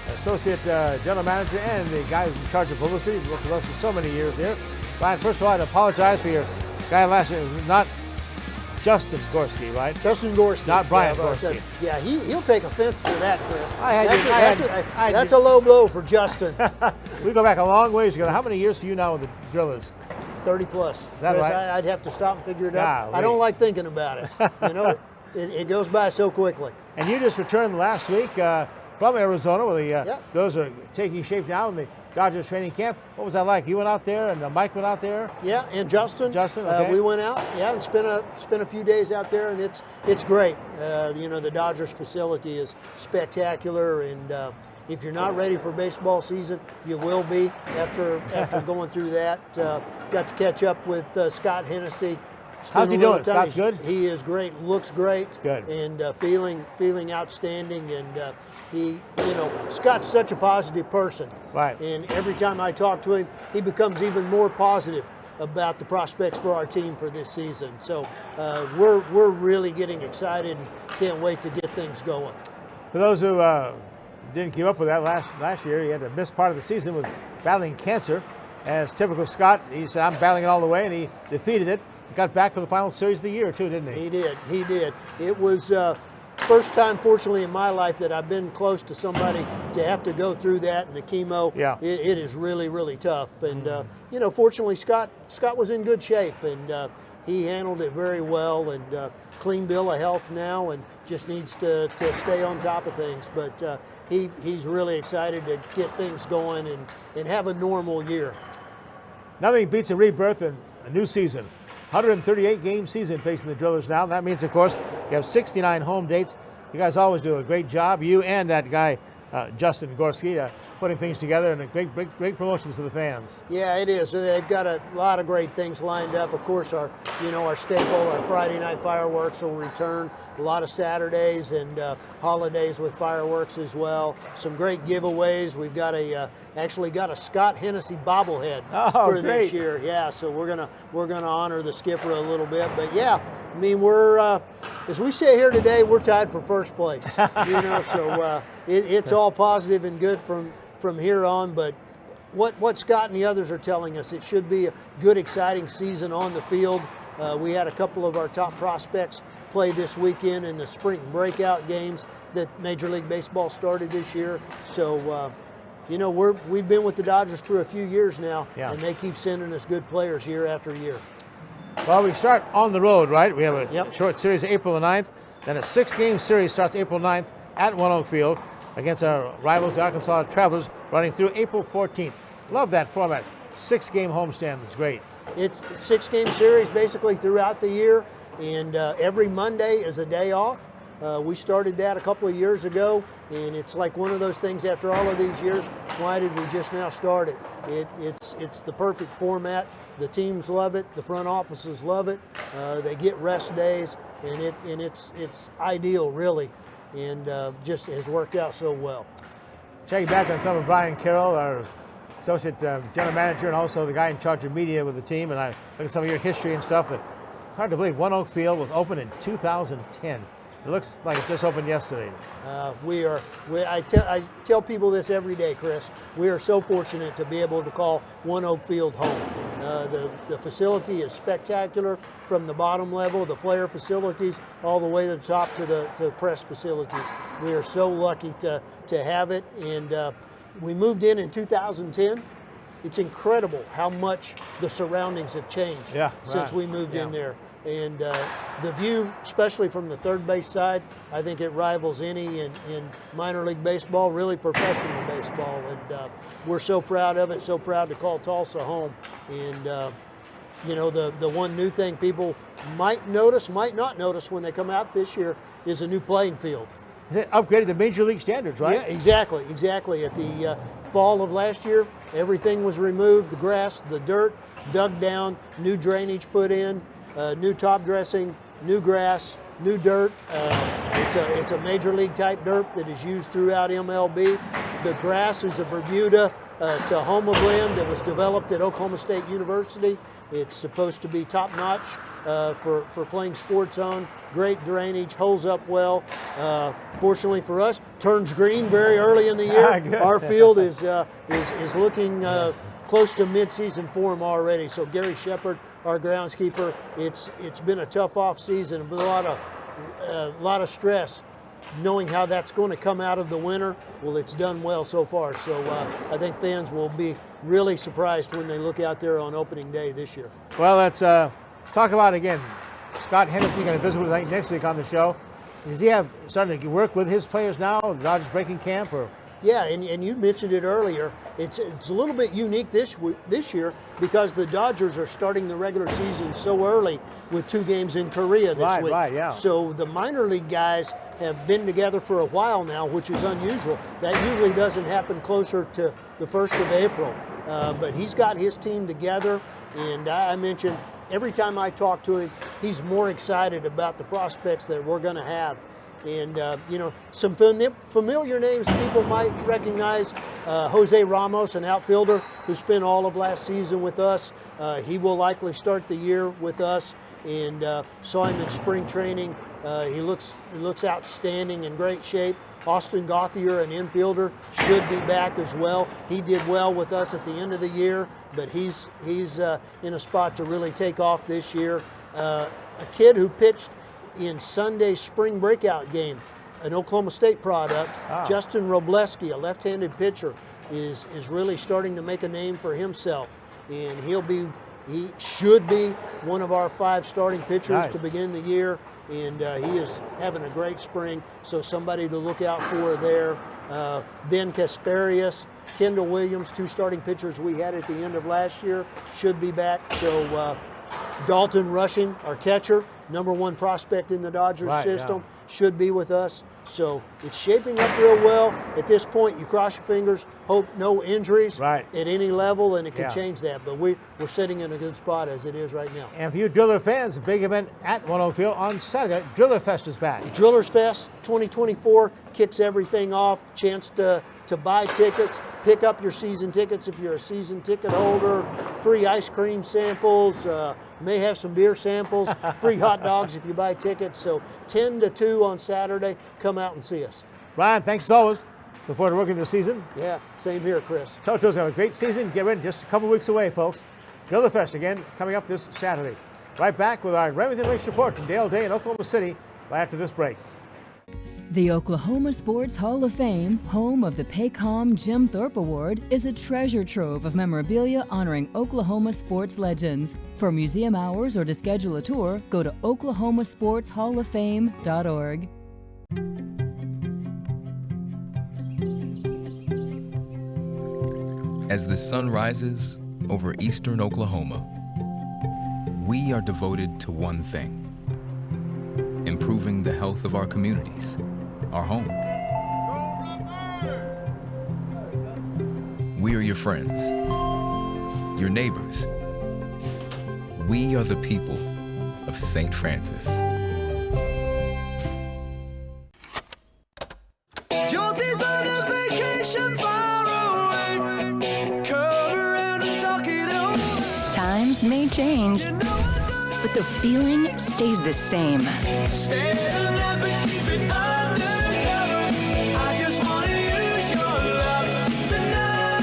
associate general manager and the guy who's in charge of publicity. He's worked with us for so many years here. Brian, first of all, I'd apologize for your guy last year. It was not Justin Gorski, right? Justin Gorski. Not Brian Gorski. Yeah, he'll take offense to that, Chris. That's a low blow for Justin. We go back a long ways ago. How many years for you now with the Drillers? 30 plus. Is that Chris, right? I'd have to stop and figure it out. Golly. I don't like thinking about it. You know, it goes by so quickly. And you just returned last week from Arizona, where the Drillers are taking shape now in the Dodgers training camp. What was that like? You went out there, and Mike went out there. Yeah, and Justin. Okay. We went out. Yeah, and spent a few days out there, and it's great. The Dodgers facility is spectacular, and if you're not ready for baseball season, you will be after going through that. Got to catch up with Scott Hennessy. How's he doing? Scott's good? He is great, looks great. Good. And feeling outstanding. And Scott's such a positive person. Right. And every time I talk to him, he becomes even more positive about the prospects for our team for this season. So we're really getting excited and can't wait to get things going. For those who didn't keep up with that last year, he had to miss part of the season with battling cancer. As typical Scott, he said, I'm battling it all the way, and he defeated it. He got back for the final series of the year, too, didn't he? He did. It was first time, fortunately, in my life that I've been close to somebody to have to go through that, and the chemo, it is really, really tough. And, fortunately, Scott was in good shape, and he handled it very well, and clean bill of health now, and just needs to stay on top of things. But he's really excited to get things going and have a normal year. Nothing beats a rebirth and a new season. 138-game season facing the Drillers now. And that means, of course, you have 69 home dates. You guys always do a great job, you and that guy, Justin Gorski. putting things together, and a great promotions for the fans. Yeah, it is. They've got a lot of great things lined up. Of course, our staple, our Friday night fireworks will return. A lot of Saturdays and holidays with fireworks as well. Some great giveaways. We've got actually got a Scott Hennessy bobblehead for this year. Yeah, so we're gonna honor the skipper a little bit. But yeah, I mean, we're as we sit here today, we're tied for first place. So it's all positive and good from here on. But what Scott and the others are telling us, it should be a good, exciting season on the field. We had a couple of our top prospects play this weekend in the spring breakout games that Major League Baseball started this year. So, we've been with the Dodgers for a few years now, and they keep sending us good players year after year. Well, we start on the road, right? We have a short series April the 9th. Then a 6-game series starts April 9th at One Oak Field against our rivals, the Arkansas Travelers, running through April 14th. Love that format. 6-game homestand is great. It's a 6-game series basically throughout the year, and every Monday is a day off. We started that a couple of years ago, and it's like one of those things after all of these years, why did we just now start it? It's the perfect format. The teams love it. The front offices love it. They get rest days, and it's ideal, really, and just has worked out so well. Checking back on some of Brian Carroll, our associate general manager, and also the guy in charge of media with the team, and I look at some of your history and stuff. That it's hard to believe One Oak Field was opened in 2010. It looks like it just opened yesterday. I tell people this every day, Chris. We are so fortunate to be able to call One Oak Field home. The facility is spectacular from the bottom level, the player facilities, all the way to the top to the press facilities. We are so lucky to have it, and we moved in 2010. It's incredible how much the surroundings have changed since we moved in there. And the view, especially from the third base side, I think it rivals any in minor league baseball, really professional baseball. And we're so proud of it, so proud to call Tulsa home. And, the one new thing people might notice, might not notice when they come out this year is a new playing field. It upgraded to Major League standards, right? Yeah, exactly. At the fall of last year, everything was removed, the grass, the dirt, dug down, new drainage put in. New top dressing, new grass, new dirt. It's a major league type dirt that is used throughout MLB. The grass is a Bermuda Tahoma blend that was developed at Oklahoma State University. It's supposed to be top notch for playing sports on. Great drainage, holds up well. Fortunately for us, turns green very early in the year. Our field is looking close to mid-season form already. So Gary Shepard, our groundskeeper, it's been a tough off season, a lot of stress, knowing how that's going to come out of the winter. Well, it's done well so far. So I think fans will be really surprised when they look out there on opening day this year. Well, let's talk about again. Scott Hennessy going to visit with us next week on the show. Does he starting to work with his players now? The Dodgers breaking camp, or? Yeah, and you mentioned it earlier. It's a little bit unique this year because the Dodgers are starting the regular season so early with 2 games in Korea this week. Right, yeah. So the minor league guys have been together for a while now, which is unusual. That usually doesn't happen closer to the 1st of April. But he's got his team together, and I mentioned every time I talk to him, he's more excited about the prospects that we're going to have. And, some familiar names people might recognize. Jose Ramos, an outfielder who spent all of last season with us. He will likely start the year with us, and saw him in spring training. He looks outstanding, in great shape. Austin Gauthier, an infielder, should be back as well. He did well with us at the end of the year, but he's in a spot to really take off this year. A kid who pitched in Sunday's spring breakout game, an Oklahoma State product, Justin Robleski, a left-handed pitcher, is really starting to make a name for himself, and he should be one of our 5 starting pitchers to begin the year, and he is having a great spring, so somebody to look out for there. Ben Kasparius, Kendall Williams, 2 starting pitchers we had at the end of last year, should be back. So Dalton Rushing, our catcher, #1 prospect in the Dodgers system, should be with us. So it's shaping up real well. At this point, you cross your fingers, hope no injuries at any level, and it can change that. But we're sitting in a good spot as it is right now. And for you Driller fans, a big event at One Oak Field on Saturday. Driller Fest is back. Drillers Fest 2024 kicks everything off. Chance to buy tickets, pick up your season tickets if you're a season ticket holder, free ice cream samples, may have some beer samples, free hot dogs if you buy tickets. So 10 to 2 on Saturday. Come out and see us. Ryan, thanks as always. Look forward to working the season. Yeah, same here, Chris. Toto's have a great season. Get ready, just a couple weeks away, folks. Driller Fest again coming up this Saturday. Right back with our Remington Report from Dale Day in Oklahoma City right after this break. The Oklahoma Sports Hall of Fame, home of the Paycom Jim Thorpe Award, is a treasure trove of memorabilia honoring Oklahoma sports legends. For museum hours or to schedule a tour, go to oklahomasportshalloffame.org. As the sun rises over eastern Oklahoma, we are devoted to one thing: improving the health of our communities, our home. We are your friends, your neighbors. We are the people of St. Francis. Josie's on a vacation far away. Come around and talk it over. Times may change, but the feeling stays the same. Stay alive and keep it undercover. I just want to use your love tonight.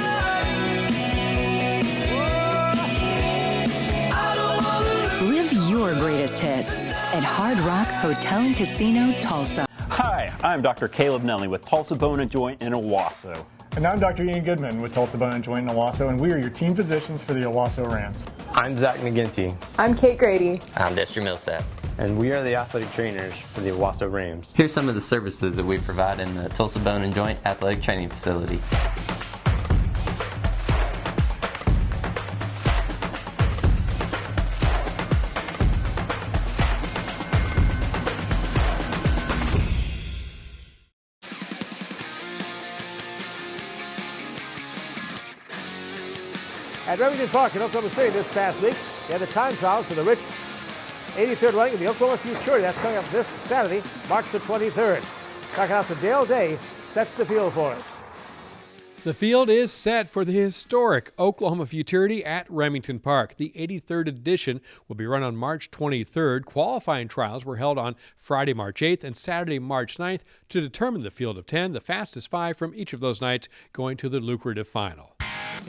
I don't want to Live your greatest hits at Hard Rock Hotel and Casino, Tulsa. Hi, I'm Dr. Caleb Nelly with Tulsa Bone & Joint in Owasso. And I'm Dr. Ian Goodman with Tulsa Bone & Joint in Owasso, and we are your team physicians for the Owasso Rams. I'm Zach McGinty. I'm Kate Grady. I'm Destry Millsap. And we are the athletic trainers for the Owasso Rams. Here's some of the services that we provide in the Tulsa Bone & Joint Athletic Training Facility. At Remington Park in Oklahoma City this past week, they had the time trials for the rich 83rd running of the Oklahoma Futurity. That's coming up this Saturday, March the 23rd. Talking out to Dale Day sets the field for us. The field is set for the historic Oklahoma Futurity at Remington Park. The 83rd edition will be run on March 23rd. Qualifying trials were held on Friday, March 8th and Saturday, March 9th to determine the field of 10, the fastest 5 from each of those nights going to the lucrative final.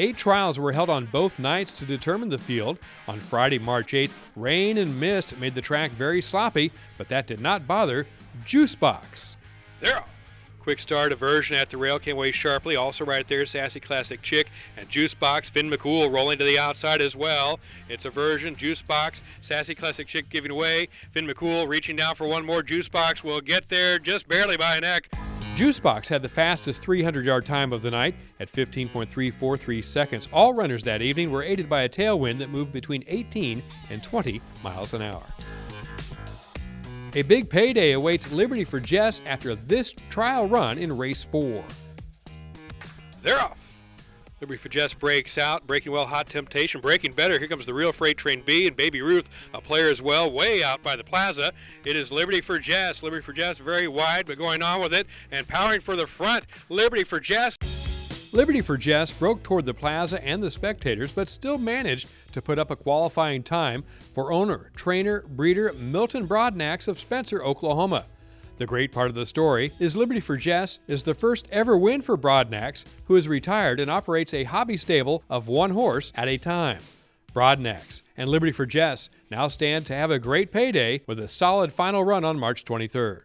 8 trials were held on both nights to determine the field. On Friday, March 8th, rain and mist made the track very sloppy, but that did not bother Juicebox. There. Quick start aversion at the rail, came away sharply. Also right there, Sassy Classic Chick and Juicebox. Finn McCool rolling to the outside as well. It's aversion, Juicebox, Sassy Classic Chick giving away. Finn McCool reaching down for one more. Juicebox will get there just barely by a neck. Juicebox had the fastest 300-yard time of the night at 15.343 seconds. All runners that evening were aided by a tailwind that moved between 18 and 20 miles an hour. A big payday awaits Liberty for Jess after this trial run in race 4. They're off. Liberty for Jess breaks out, breaking well, Hot Temptation, breaking better. Here comes the real Freight Train B and Baby Ruth, a player as well, way out by the plaza. It is Liberty for Jess. Liberty for Jess very wide, but going on with it and powering for the front. Liberty for Jess. Liberty for Jess broke toward the plaza and the spectators, but still managed to put up a qualifying time for owner, trainer, breeder Milton Broadnax of Spencer, Oklahoma. The great part of the story is Liberty for Jess is the first ever win for Broadnax, who is retired and operates a hobby stable of one horse at a time. Broadnax and Liberty for Jess now stand to have a great payday with a solid final run on March 23rd.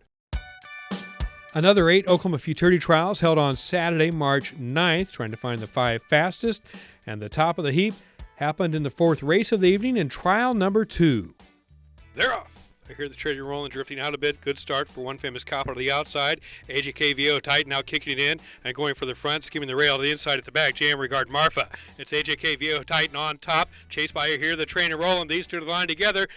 Another 8 Oklahoma Futurity trials held on Saturday, March 9th, trying to find the 5 fastest, and the top of the heap happened in the 4th race of the evening in trial number 2. They're off. I hear the trainer rolling, drifting out a bit. Good start for one famous cop on the outside. AJKVO Titan now kicking it in and going for the front, skimming the rail to the inside at the back. Jam regard Marfa. It's AJKVO Titan on top. Chased by I hear the trainer rolling. These two to the line together.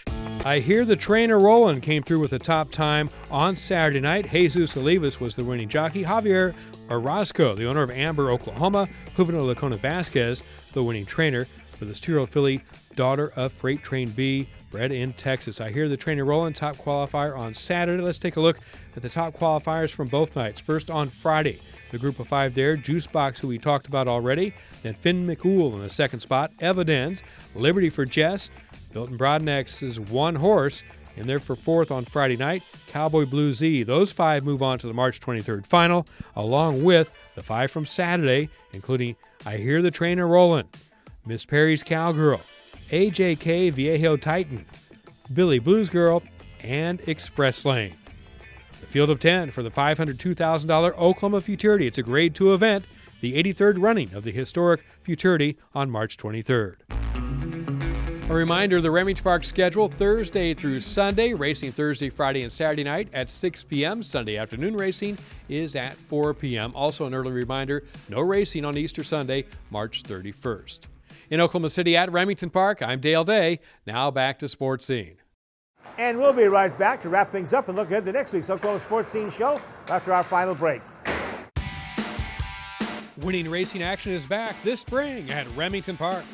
I hear the trainer rolling came through with the top time on Saturday night. Jesus Olivas was the winning jockey. Javier Orozco, the owner of Amber, Oklahoma. Juvenal Lacona Vasquez, the winning trainer for this 2-year-old filly, daughter of Freight Train B, bred in Texas. I hear the trainer rolling, top qualifier on Saturday. Let's take a look at the top qualifiers from both nights. First on Friday, the group of 5 there, Juice Box, who we talked about already. Then Finn McCool in the second spot, Evidence, Liberty for Jess, Milton Broadnax's one horse, and there for 4th on Friday night, Cowboy Blue Z. Those 5 move on to the March 23rd final, along with the 5 from Saturday, including I Hear the Trainer Rollin', Miss Perry's Cowgirl, AJK Viejo Titan, Billy Blues Girl, and Express Lane. The field of 10 for the $502,000 Oklahoma Futurity. It's a Grade 2 event, the 83rd running of the historic Futurity on March 23rd. A reminder, the Remington Park schedule, Thursday through Sunday, racing Thursday, Friday, and Saturday night at 6 p.m. Sunday afternoon racing is at 4 p.m. Also an early reminder, no racing on Easter Sunday, March 31st. In Oklahoma City at Remington Park, I'm Dale Day. Now back to Sports Scene. And we'll be right back to wrap things up and look ahead to next week's Oklahoma Sports Scene show after our final break. Winning racing action is back this spring at Remington Park.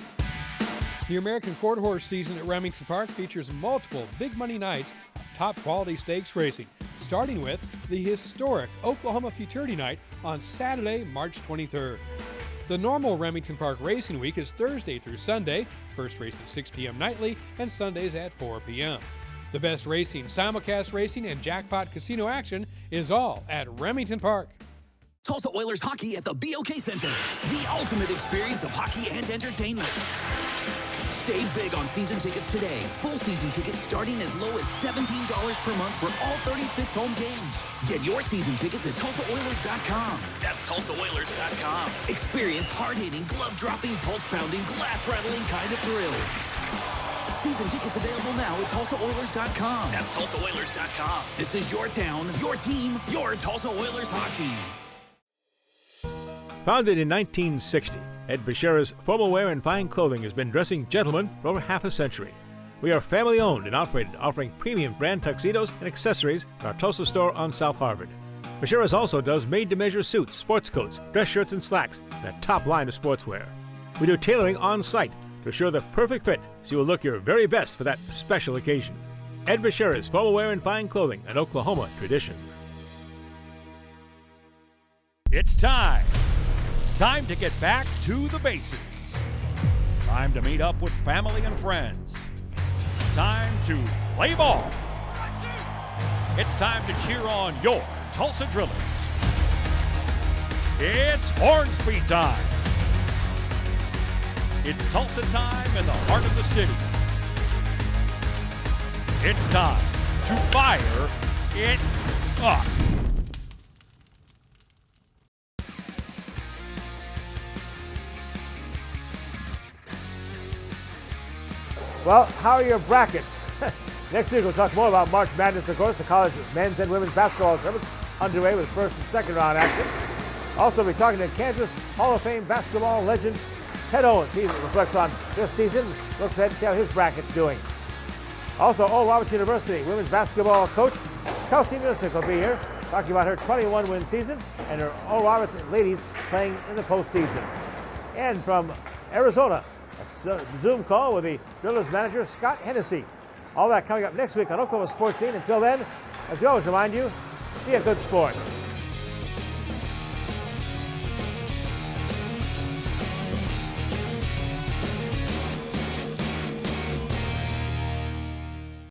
The American Quarter Horse season at Remington Park features multiple big money nights of top quality stakes racing, starting with the historic Oklahoma Futurity Night on Saturday, March 23rd. The normal Remington Park Racing Week is Thursday through Sunday, first race at 6 p.m. nightly, and Sundays at 4 p.m. The best racing, simulcast racing, and jackpot casino action is all at Remington Park. Tulsa Oilers hockey at the BOK Center. The ultimate experience of hockey and entertainment. Save big on season tickets today. Full season tickets starting as low as $17 per month for all 36 home games. Get your season tickets at TulsaOilers.com. That's TulsaOilers.com. Experience hard-hitting, glove-dropping, pulse-pounding, glass-rattling kind of thrill. Season tickets available now at TulsaOilers.com. That's TulsaOilers.com. This is your town, your team, your Tulsa Oilers hockey. Founded in 1960, Ed Bashira's Formal Wear and Fine Clothing has been dressing gentlemen for over half a century. We are family-owned and operated, offering premium brand tuxedos and accessories at our Tulsa store on South Harvard. Bashira's also does made-to-measure suits, sports coats, dress shirts, and slacks, and a top line of sportswear. We do tailoring on-site to assure the perfect fit so you will look your very best for that special occasion. Ed Bashira's Formal Wear and Fine Clothing, an Oklahoma tradition. It's time. Time to get back to the bases. Time to meet up with family and friends. Time to play ball. It's time to cheer on your Tulsa Drillers. It's Hornsby time. It's Tulsa time in the heart of the city. It's time to fire it up. Well, how are your brackets? Next week we'll talk more about March Madness, of course, the college men's and women's basketball tournaments underway with first and second round action. Also, we'll be talking to Kansas Hall of Fame basketball legend Ted Owens. He reflects on this season, looks ahead to see how his bracket's doing. Also, Oral Roberts University women's basketball coach Kelsey Nisick will be here talking about her 21-win season and her Oral Roberts ladies playing in the postseason. And from Arizona, a Zoom call with the Drillers manager, Scott Hennessy. All that coming up next week on Oklahoma Sports Scene. Until then, as we always remind you, be a good sport.